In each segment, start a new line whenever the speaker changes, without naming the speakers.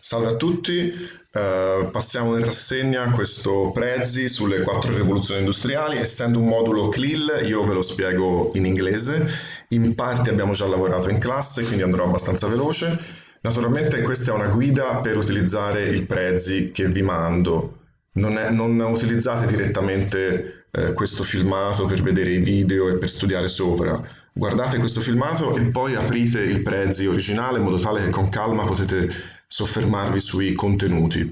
Salve a tutti, passiamo in rassegna questo Prezi sulle 4 rivoluzioni industriali. Essendo un modulo CLIL, io ve lo spiego in inglese. In parte abbiamo già lavorato in classe, quindi andrò abbastanza veloce. Naturalmente questa è una guida per utilizzare il Prezi che vi mando. Non utilizzate direttamente questo filmato per vedere i video e per studiare sopra. Guardate questo filmato e poi aprite il Prezi originale in modo tale che con calma potete soffermarvi sui contenuti.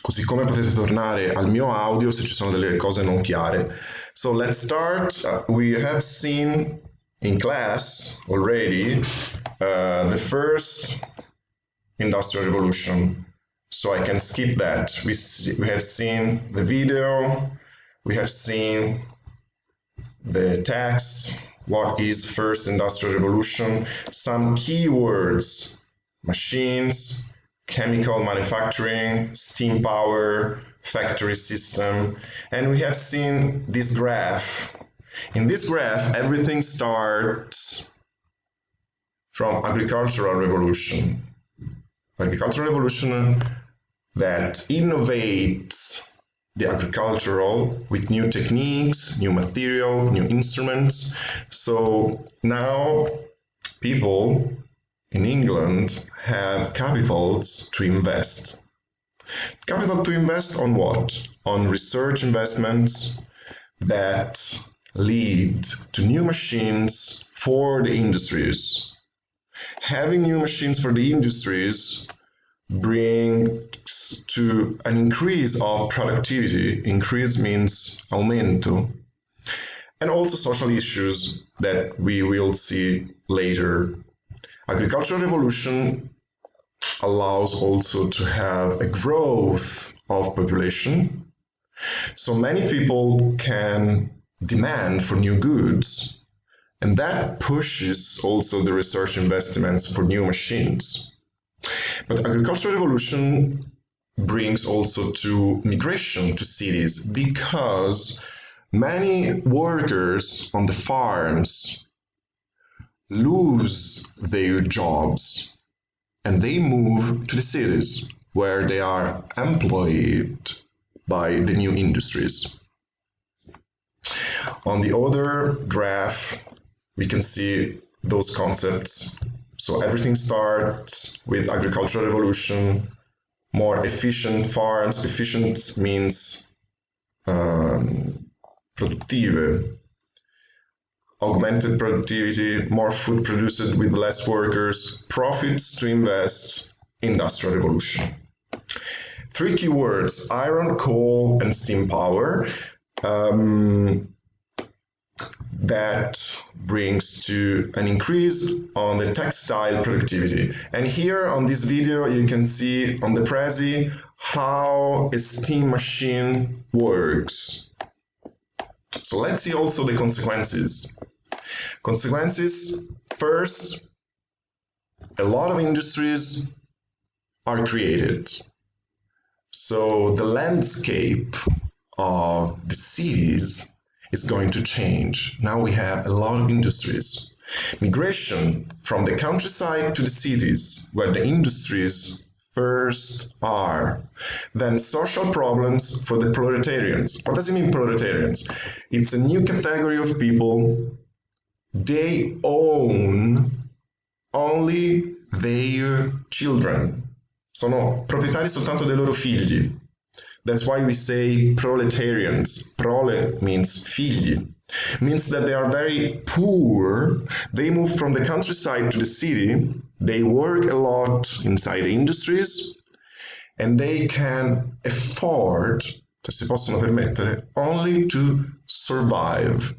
Così come potete tornare al mio audio se ci sono delle cose non chiare. So let's start. We have seen in class already the first industrial revolution. So I can skip that. We have seen the video, we have seen the text, what is first industrial revolution, some keywords, machines, chemical manufacturing, steam power, factory system, and we have seen this graph. In this graph, everything starts from agricultural revolution. Agricultural revolution that innovates the agricultural with new techniques, new material, new instruments. So now people in England have capitals to invest. Capital to invest on what? On research investments that lead to new machines for the industries. Having new machines for the industries brings to an increase of productivity. Increase means aumento. And also social issues that we will see later. Agricultural revolution allows also to have a growth of population. So many people can demand for new goods, and that pushes also the research investments for new machines. But agricultural revolution brings also to migration to cities because many workers on the farms lose their jobs and they move to the cities where they are employed by the new industries. On the other graph, we can see those concepts. So everything starts with agricultural revolution, more efficient farms. Efficient means productive, augmented productivity, more food produced with less workers, profits to invest, industrial revolution. 3 keywords: iron, coal, and steam power. That brings to an increase on the textile productivity. And here on this video, you can see on the Prezi how a steam machine works. So let's see also the consequences. Consequences, first, a lot of industries are created. So the landscape of the cities is going to change. Now we have a lot of industries. Migration from the countryside to the cities, where the industries first are. Then social problems for the proletarians. What does it mean, proletarians? It's a new category of people. They own only their children. Sono proprietari soltanto dei loro figli. That's why we say proletarians. Prole means figli. Means that they are very poor. They move from the countryside to the city. They work a lot inside the industries. And they can afford, cioè si possono permettere, only to survive.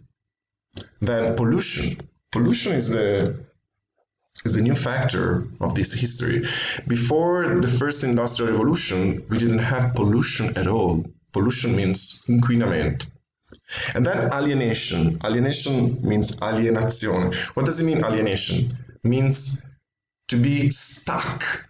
Then pollution. Pollution is the new factor of this history. Before the first industrial revolution, we didn't have pollution at all. Pollution means inquinamento. And then alienation. Alienation means alienazione. What does it mean, alienation? Means to be stuck,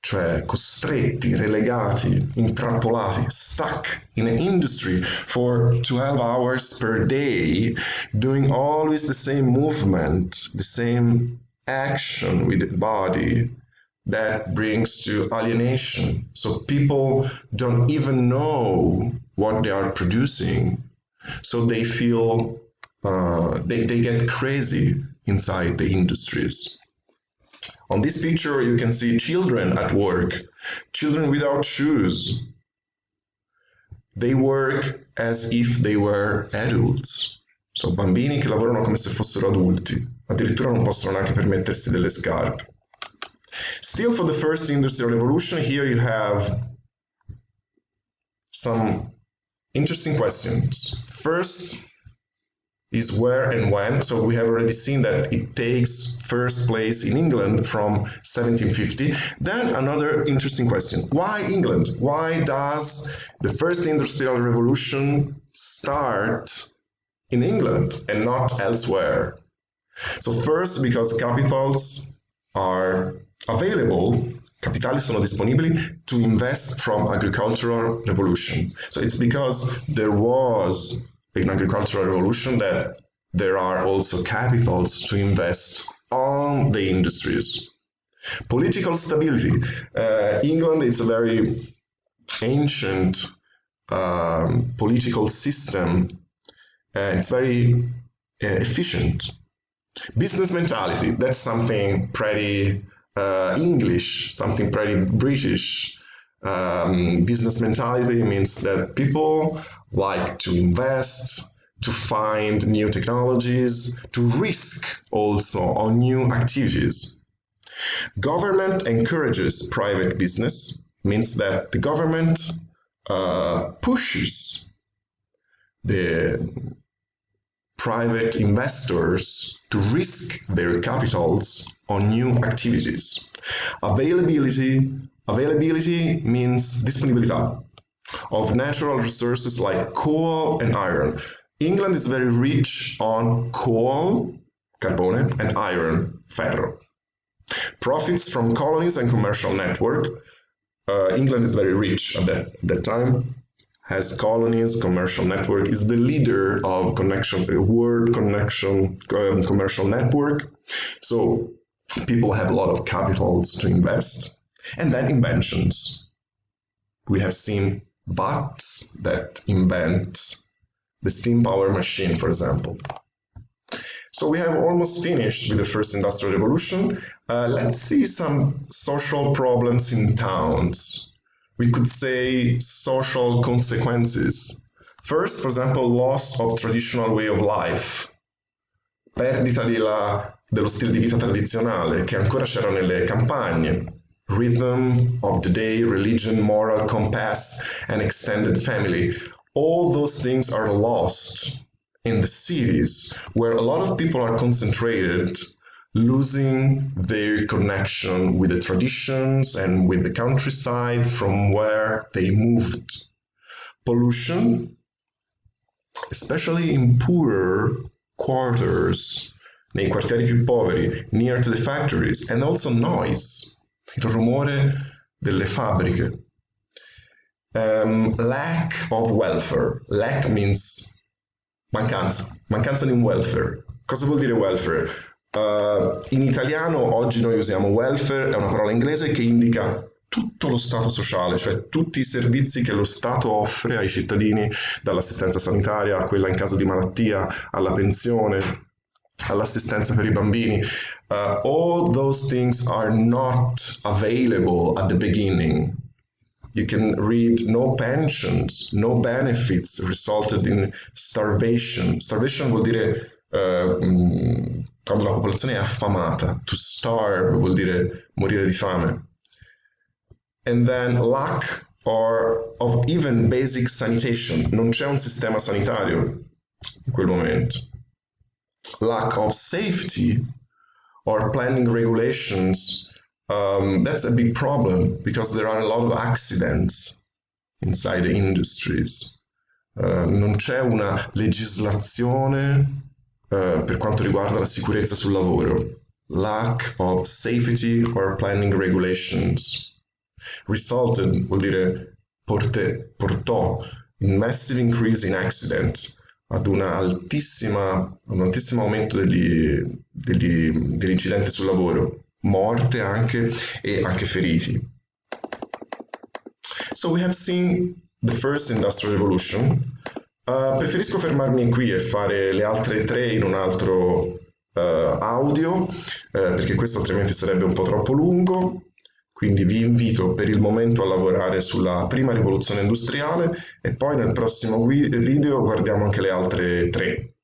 cioè costretti, relegati, intrappolati, stuck in an industry for 12 hours per day, doing always the same movement, the same action with the body, that brings to alienation. So people don't even know what they are producing. So they feel, they get crazy inside the industries. On this picture, you can see children at work, children without shoes. They work as if they were adults. So bambini che lavorano come se fossero adulti, addirittura non possono neanche permettersi delle scarpe. Still, for the first industrial revolution, here you have some interesting questions. First is where and when. So we have already seen that it takes first place in England from 1750. Then another interesting question. Why England? Why does the first industrial revolution start in England and not elsewhere? So first, because capitals are available, capitali sono disponibili to invest from agricultural revolution. So it's because there was an agricultural revolution that there are also capitals to invest on the industries. Political stability. England is a very ancient political system, and it's very efficient. Business mentality, that's something pretty English, something pretty British. Business mentality means that people like to invest, to find new technologies, to risk also on new activities. Government encourages private business, means that the government pushes the private investors to risk their capitals on new activities. Availability means disponibilità of natural resources like coal and iron. England is very rich on coal, carbone, and iron, ferro. Profits from colonies and commercial network. England is very rich at that time. Has colonies, commercial network, is the leader of world connection commercial network. So people have a lot of capitals to invest. And then inventions. We have seen bots that invent the steam power machine, for example. So we have almost finished with the first industrial revolution. Let's see some social problems in towns. We could say social consequences. First, for example, loss of traditional way of life. Perdita dello stile di vita tradizionale che ancora c'era nelle campagne. Rhythm of the day, religion, moral compass, and extended family. All those things are lost in the cities where a lot of people are concentrated, losing their connection with the traditions and with the countryside from where they moved. Pollution, especially in poorer quarters, nei quartieri più poveri, near to the factories, and also noise. Il rumore delle fabbriche. Lack of welfare. Lack means mancanza di un welfare. Cosa vuol dire welfare? In italiano oggi noi usiamo welfare, è una parola inglese che indica tutto lo stato sociale, cioè tutti i servizi che lo Stato offre ai cittadini, dall'assistenza sanitaria a quella in caso di malattia, alla pensione, all'assistenza per i bambini. All those things are not available at the beginning. You can read no pensions, no benefits resulted in starvation. Starvation vuol dire quando la popolazione è affamata. To starve vuol dire morire di fame. And then lack of even basic sanitation. Non c'è un sistema sanitario in quel momento. Lack of safety or planning regulations, that's a big problem because there are a lot of accidents inside the industries. Non c'è una legislazione per quanto riguarda la sicurezza sul lavoro. Lack of safety or planning regulations. Resulted vuol dire portò in massive increase in accidents, ad un altissimo aumento degli incidenti sul lavoro. morte anche e anche feriti. So we have seen the first industrial revolution. Preferisco fermarmi qui e fare le altre tre in un altro audio, perché questo altrimenti sarebbe un po' troppo lungo. Quindi vi invito per il momento a lavorare sulla prima rivoluzione industriale e poi nel prossimo video guardiamo anche le altre tre.